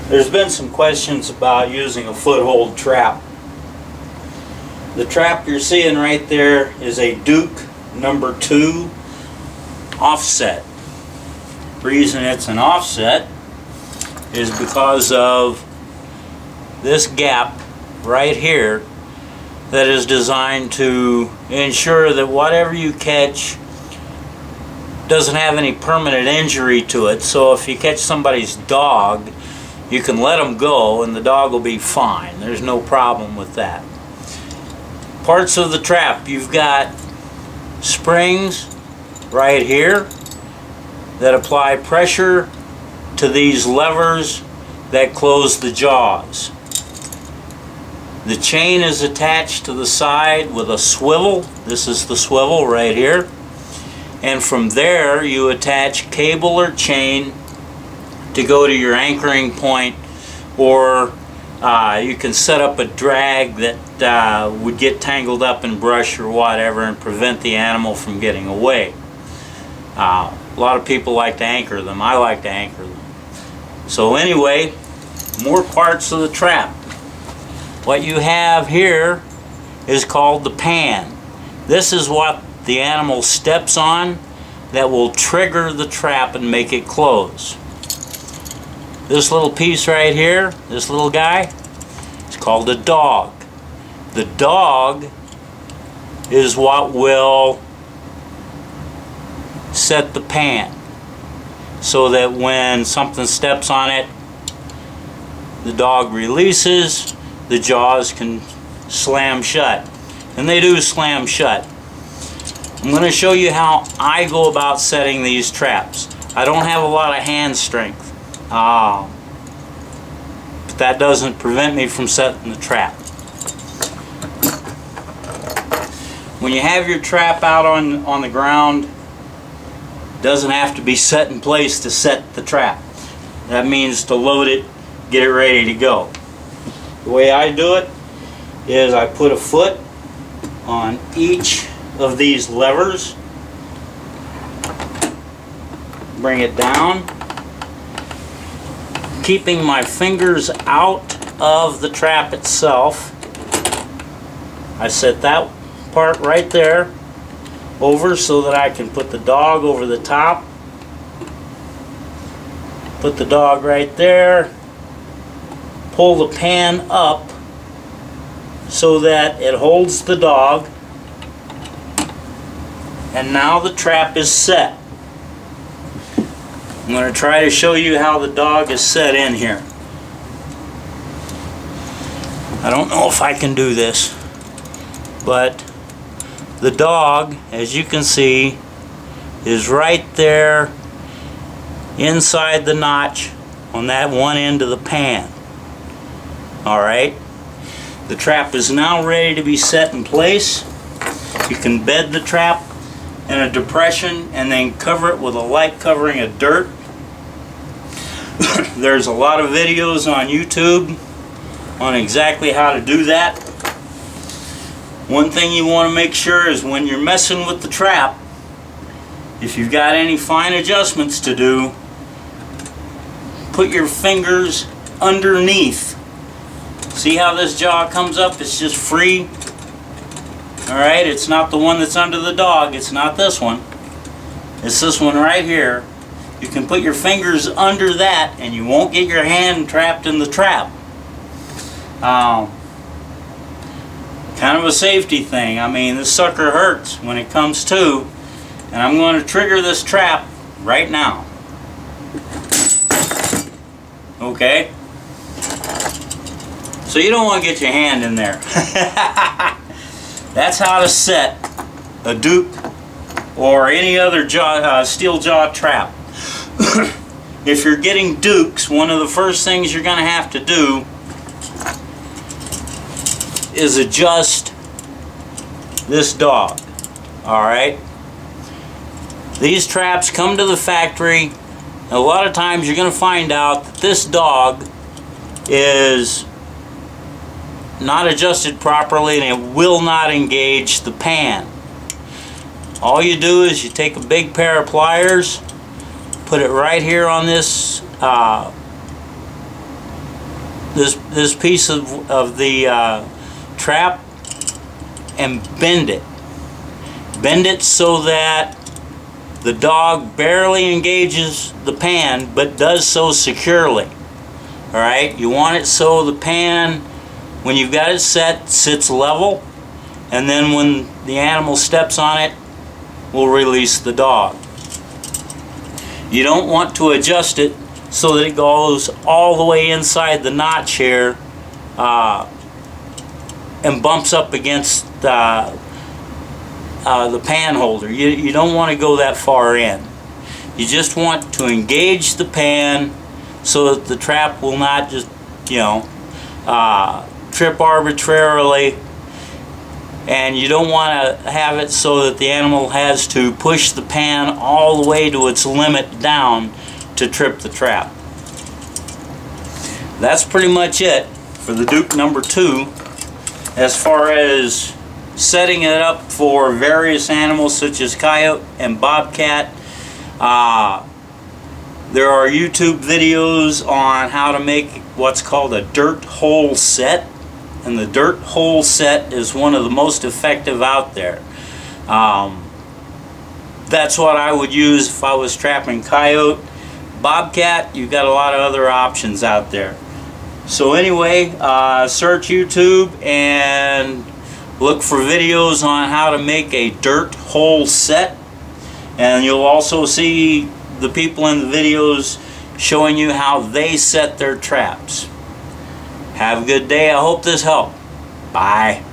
There's been some questions about using a foothold trap. The trap you're seeing right there is a Duke number 2 offset. The reason it's an offset is because of this gap right here that is designed to ensure that whatever you catch doesn't have any permanent injury to it. So if you catch somebody's dog, you can let them go and the dog will be fine. There's no problem with that. Parts of the trap, you've got springs right here that apply pressure to these levers that close the jaws. The chain is attached to the side with a swivel. This is the swivel right here. And from there you attach cable or chain to go to your anchoring point, or you can set up a drag that would get tangled up in brush or whatever and prevent the animal from getting away. A lot of people like to anchor them. I like to anchor them. So anyway, more parts of the trap. What you have here is called the pan. This is what the animal steps on that will trigger the trap and make it close. This little piece right here, this little guy, it's called a dog. The dog is what will set the pan so that when something steps on it, the dog releases, the jaws can slam shut. And they do slam shut. I'm going to show you how I go about setting these traps. I don't have a lot of hand strength. But that doesn't prevent me from setting the trap. When you have your trap out on the ground, it doesn't have to be set in place to set the trap. That means to load it, get it ready to go. The way I do it is I put a foot on each of these levers, bring it down, keeping my fingers out of the trap itself. I set that part right there over so that I can put the dog over the top. Put the dog right there. Pull the pan up so that it holds the dog. And now the trap is set. I'm going to try to show you how the dog is set in here. I don't know if I can do this, but the dog, as you can see, is right there inside the notch on that one end of the pan. Alright, the trap is now ready to be set in place. You can bed the trap in a depression and then cover it with a light covering of dirt. There's a lot of videos on YouTube on exactly how to do that. One thing you want to make sure is when you're messing with the trap, if you've got any fine adjustments to do, put your fingers underneath. See how this jaw comes up? It's just free. Alright, it's not the one that's under the dog. It's not this one. It's this one right here. You can put your fingers under that and you won't get your hand trapped in the trap. Kind of a safety thing. I mean, this sucker hurts when it comes to. And I'm going to trigger this trap right now. Okay? So you don't want to get your hand in there. That's how to set a Duke or any other steel jaw trap. If you're getting Dukes, one of the first things you're going to have to do is adjust this dog. Alright? These traps come to the factory. A lot of times you're going to find out that this dog is not adjusted properly and it will not engage the pan. All you do is you take a big pair of pliers, put it right here on this this piece of the trap and bend it. Bend it so that the dog barely engages the pan, but does so securely. Alright, you want it so the pan, when you've got it set, sits level, and then when the animal steps on it, will release the dog. You don't want to adjust it so that it goes all the way inside the notch here and bumps up against the pan holder. You don't want to go that far in. You just want to engage the pan so that the trap will not just, you know, trip arbitrarily, and you don't want to have it so that the animal has to push the pan all the way to its limit down to trip the trap. That's pretty much it for the Duke number 2 as far as setting it up for various animals such as coyote and bobcat. There are YouTube videos on how to make what's called a dirt hole set, and the dirt hole set is one of the most effective out there. That's what I would use if I was trapping coyote. Bobcat, you've got a lot of other options out there. So anyway, search YouTube and look for videos on how to make a dirt hole set, and you'll also see the people in the videos showing you how they set their traps. Have a good day. I hope this helped. Bye.